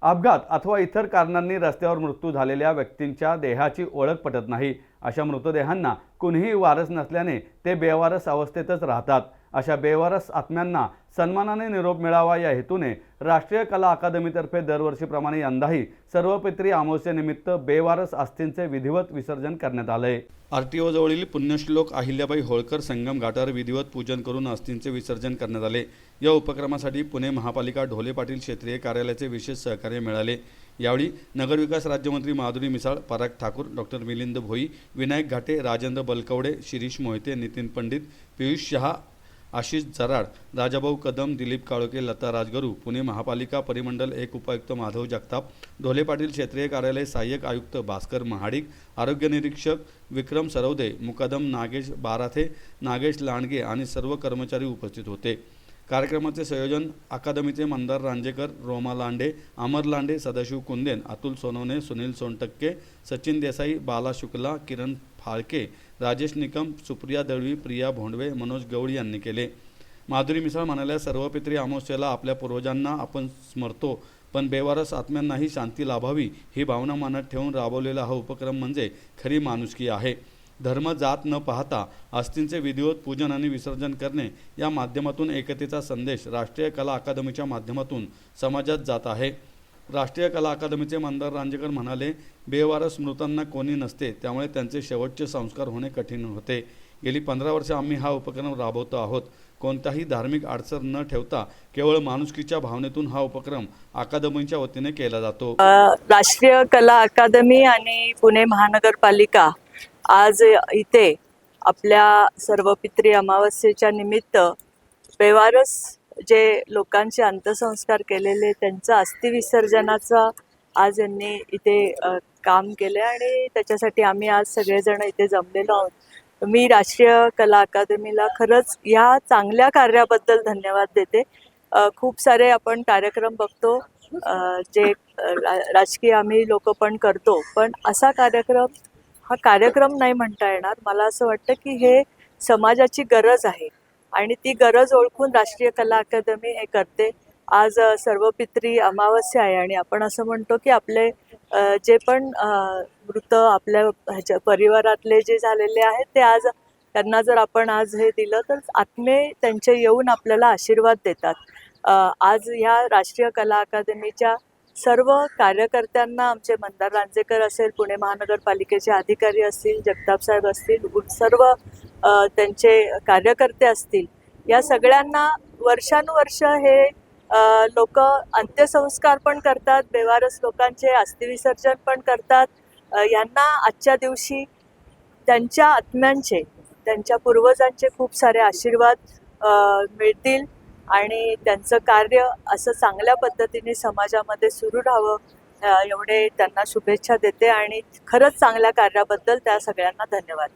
अपघात अथवा इतर कारणांनी रस्त्यावर मृत्यू झालेल्या व्यक्तींच्या देहाची ओळख पटत नाही। अशा मृतदेहांना कुणीही वारस नसल्याने ते बेवारस अवस्थेतच राहतात। अशा बेवारस आत्म्यांना सन्मानाने निरोप मिळावा या हेतूने राष्ट्रीय कला अकादमीतर्फे दरवर्षीप्रमाणे यंदाही सर्वपित्री अमावस्येनिमित्त बेवारस अस्थींचे विधिवत विसर्जन करण्यात आले। आरटीओ जवळील पुण्यश्लोक अहिल्याबाई होळकर संगम घाटावर विधिवत पूजन करून अस्थींचे विसर्जन करण्यात आले। या उपक्रमासाठी पुणे महापालिका ढोले पाटील क्षेत्रीय कार्यालयाचे विशेष सहकार्य मिळाले। यावेळी नगरविकास राज्यमंत्री माधुरी मिसाळ, पराग ठाकूर, डॉक्टर मिलिंद भोई, विनायक घाटे, राजेंद्र बलकवडे, शिरीष मोहिते, नितीन पंडित, पियुष शहा, आशिष जराड, राजाभाऊ कदम, दिलीप काळोखे, लता राजगुरू, पुणे महापालिका परिमंडल 1 उपायुक्त माधव जगताप, ढोले पाटील क्षेत्रीय कार्यालय सहाय्यक आयुक्त भास्कर महाडिक, आरोग्य निरीक्षक विक्रम सरवदे, मुकादम नागेश बाराथे, नागेश लांडगे आणि सर्व कर्मचारी उपस्थित होते। कार्यक्रमाचे संयोजन अकादमीचे मंदार रांजेकर, रोमा लांडे, अमर लांडे, सदाशिव कुंदेन, अतुल सोनवणे, सुनील सोनटक्के, सचिन देसाई, बाला शुक्ला, किरण फाळके, राजेश निकम, सुप्रिया दळवी, प्रिया भोंडवे, मनोज गवळी यांनी केले। माधुरी मिसाळ म्हणाल्या, सर्वपित्री अमावस्येला आपल्या पूर्वजांना आपण स्मरतो, पण बेवारस आत्म्यांनाही शांती लाभावी ही भावना मनात ठेवून राबवलेला हा उपक्रम म्हणजे खरी माणुसकी आहे। धर्म जात न पाहता अस्थींचे विधिवत पूजन आणि विसर्जन करणे या माध्यमातून एकतेचा संदेश राष्ट्रीय कला अकादमीच्या माध्यमातून समाजात जात आहे। राष्ट्रीय कला अकादमीचे मंदार रांजेकर म्हणाले, बेवारस मृतांना कोणी नसते, त्यामुळे त्यांचे शेवटचे संस्कार होणे कठीण होते। गेली 15 वर्षे आम्ही हा उपक्रम राबवतो आहोत। कोणताही धार्मिक अडसर न ठेवता केवळ माणुसकीच्या भावनेतून हा उपक्रम अकादमीच्या वतीने केला जातो। राष्ट्रीय कला अकादमी आणि पुणे महानगरपालिका आज इथे आपल्या सर्वपित्री अमावस्येच्या निमित्त बेवारस जे लोकांचे अंत्यसंस्कार केलेले त्यांचं अस्थि विसर्जनाचा आज यांनी इथे काम केले आणि त्याच्यासाठी आम्ही आज सगळेजण इथे जमलेलो आहोत। मी राष्ट्रीय कला अकादमीला खरंच या चांगल्या कार्याबद्दल धन्यवाद देते। खूप सारे आपण कार्यक्रम बघतो जे राजकीय आम्ही लोक पण करतो, पण असा हा कार्यक्रम नाही म्हणता येणार। मला असं वाटतं की हे समाजाची गरज आहे आणि ती गरज ओळखून राष्ट्रीय कला अकादमी हे करते। आज सर्वपित्री अमावस्या आहे आणि आपण असं म्हणतो की आपले जे पण मृत आपल्या परिवारातले जे झालेले आहेत ते आज त्यांना जर आपण आज हे दिलं तर आत्मे त्यांचे येऊन आपल्याला आशीर्वाद देतात। आज ह्या राष्ट्रीय कला अकादमीच्या सर्व कार्यकर्त्यांना, आमचे मंदार रांजेकर असेल, पुणे महानगरपालिकेचे अधिकारी असतील, जगताप साहेब असतील, सर्व त्यांचे कार्यकर्ते असतील, या सगळ्यांना वर्षानुवर्ष हे लोक अंत्यसंस्कार पण करतात, बेवारस लोकांचे अस्थि विसर्जन पण करतात। यांना आजच्या दिवशी त्यांच्या आत्म्यांचे, त्यांच्या पूर्वजांचे खूप सारे आशीर्वाद मिळतील आणि त्यांचं कार्य असं चांगल्या पद्धतीने समाजामध्ये सुरू राहावं एवढे त्यांना शुभेच्छा देते आणि खरंच चांगल्या कार्याबद्दल त्या सगळ्यांना धन्यवाद देते।